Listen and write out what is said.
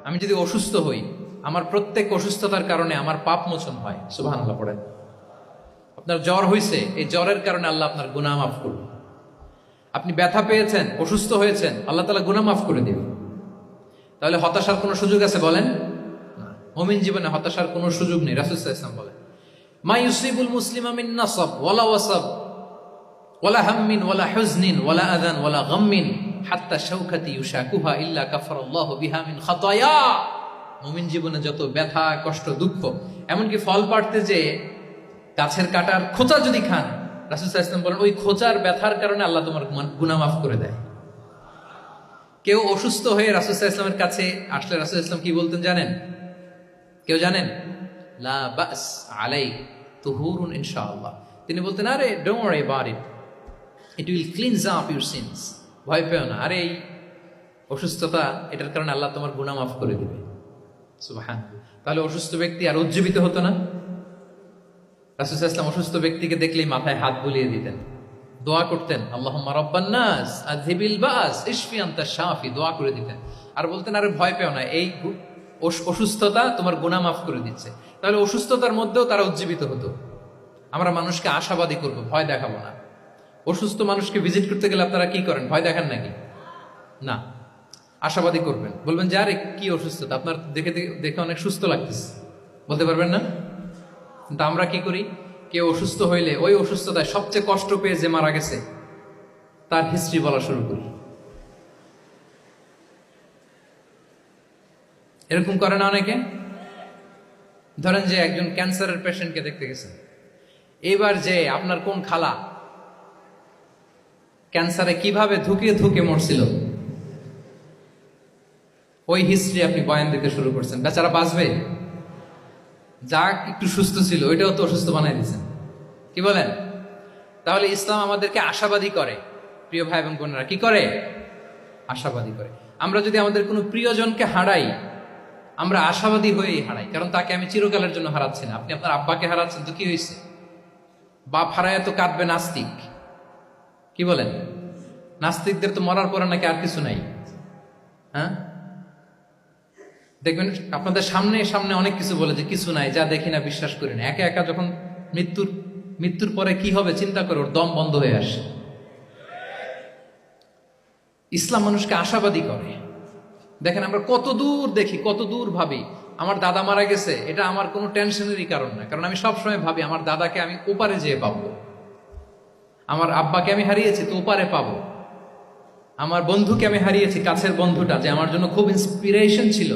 আমি যদি অসুস্থ হই, আমার প্রত্যেক অসুস্থতার কারণে আমার পাপ মোচন হয়। সুবহানাল্লাহ পড়েন। আপনার জ্বর হয়েছে, এই জ্বরের কারণে আল্লাহ আপনার গুনাহ মাফ করবে। আপনি ব্যথা পেয়েছেন, অসুস্থ হয়েছেন, আল্লাহ তাআলা গুনাহ মাফ করে দিবে। তাহলে হতাশার কোনো সুযোগ আছে বলেন? মুমিন জীবনে হতাশার কোনো সুযোগ নেই। রাসূল সাল্লাল্লাহু আলাইহি ওয়াসাল্লাম বলেন, মা ইউসিবুল মুসলিমা মিন নাসাব ওয়ালা ওয়াসাব ওয়ালা হাম্মিন ওয়ালা হুজনিন ওয়ালা আযান ওয়ালা গাম্মিন হাত্তা শাওকাতি ইউশাকুহা ইল্লা কাফারাল্লাহু বিহা মিন খাতায়া। মুমিন জীবনে যত ব্যথা, কষ্ট, দুঃখ, এমনকি ফল পাড়তে যে গাছের কাটার খোঁচা যদি খান, রাসূল সাল্লাল্লাহু আলাইহি ওয়াসাল্লাম বলেন ওই খোঁচার ব্যথার কারণে আল্লাহ তোমার গুনাহ মাফ করে দেয়। কেউ অসুস্থ হয়ে রাসূল সাল্লাল্লাহু আলাইহি ওয়াসাল্লামের কাছে আসলে রাসূল সাল্লাল্লাহু আলাইহি ওয়াসাল্লাম কি বলতেন জানেন? কেউ জানেন? লা বাস আলাইক তুহুরুন ইনশাআল্লাহ। তিনি বলতেন, আরে don't worry about it, it will cleanse up your scenes. ভয় পেও না, আরে এই অসুস্থতা, এটার কারণে আল্লাহ তোমার গুনাহ মাফ করে দিবে। সুবহানাল্লাহ। তাহলে অসুস্থ ব্যক্তি আর উজ্জীবিত হতো না? রাসূল সাল্লাল্লাহু আলাইহি ওয়াসাল্লাম অসুস্থ ব্যক্তিকে দেখলেই মাথায় হাত বুলিয়ে দিতেন, দোয়া করতেন, আল্লাহুম্মা রাব্বান নাস আযহিবিল বাস ইশফি আনতা শাফি, দোয়া করে দিতেন। আর বলতেন, আরে ভয় পেও না, এই অসুস্থতা তোমার গুনাহ মাফ করে দিচ্ছে। তাহলে অসুস্থতার মধ্যেও তারা উজ্জীবিত হতো। আমরা মানুষকে আশাবাদী করব, ভয় দেখাবো না। অসুস্থ মানুষকে ভিজিট করতে গেলে আপনারা কি করেন? ভয় দেখান নাকি? না, আশাবাদী করবেন। বলবেন যে আরে কি অসুস্থতা, আপনার দেখে দেখে অনেক সুস্থ লাগতেছে, বলতে পারবেন না? কিন্তু আমরা কি করি? কেউ অসুস্থ হইলে ওই অসুস্থতায় সবচেয়ে কষ্ট পেয়ে যে মারা গেছে তার হিস্ট্রি বলা শুরু করি। এরকম করে না অনেকে? ধরেন যে একজন ক্যান্সারের পেশেন্টকে দেখতে গেছেন, এবার যে আপনার কোন খালা ক্যান্সারে কিভাবে ধুকে ধুকে মরছিল, ওই হিস্ট্রি আপনি বয়ান দিতে শুরু করছেন। বেচারা বাঁচবে? যা একটু সুস্থ ছিল ওইটাও তো অসুস্থ বানাই দিয়েছেন। কি বলেন? তাহলে ইসলাম আমাদেরকে আশাবাদী করে। প্রিয় ভাই এবং বোনেরা, কি করে? আশাবাদী করে। আমরা যদি আমাদের কোনো প্রিয়জনকে হারাই, আমরা আশাবাদী হয়েই হারাই, কারণ তাকে আমি চিরকালের জন্য হারাচ্ছি না। আপনি আপনার আব্বাকে হারাচ্ছেন তো কি হয়েছে? বাপ হারায় তো কাঁদবে নাস্তিক। কি বলেন? নাস্তিকদের তো মরার পরে নাকি আর কিছু নাই। হ্যাঁ, দেখবেন আপনাদের সামনে সামনে অনেক কিছু বলে যে কিছু নাই, যা দেখি না, বিশ্বাস করি না। একা একা যখন মৃত্যুর পরে কি হবে চিন্তা করে ওর দম বন্ধ হয়ে আসে। ইসলাম মানুষকে আশাবাদী করে। দেখেন আমরা কত দূর দেখি, কত দূর ভাবি। আমার দাদা মারা গেছে, এটা আমার কোনো টেনশনেরই কারণ না, কারণ আমি সবসময় ভাবি আমার দাদাকে আমি ওপারে যেয়ে পাবো। আমার আব্বাকে আমি হারিয়েছি তো ওপারে পাবো। আমার বন্ধুকে আমি হারিয়েছি, কাছের বন্ধুটা যে আমার জন্য খুব ইন্সপিরেশন ছিল,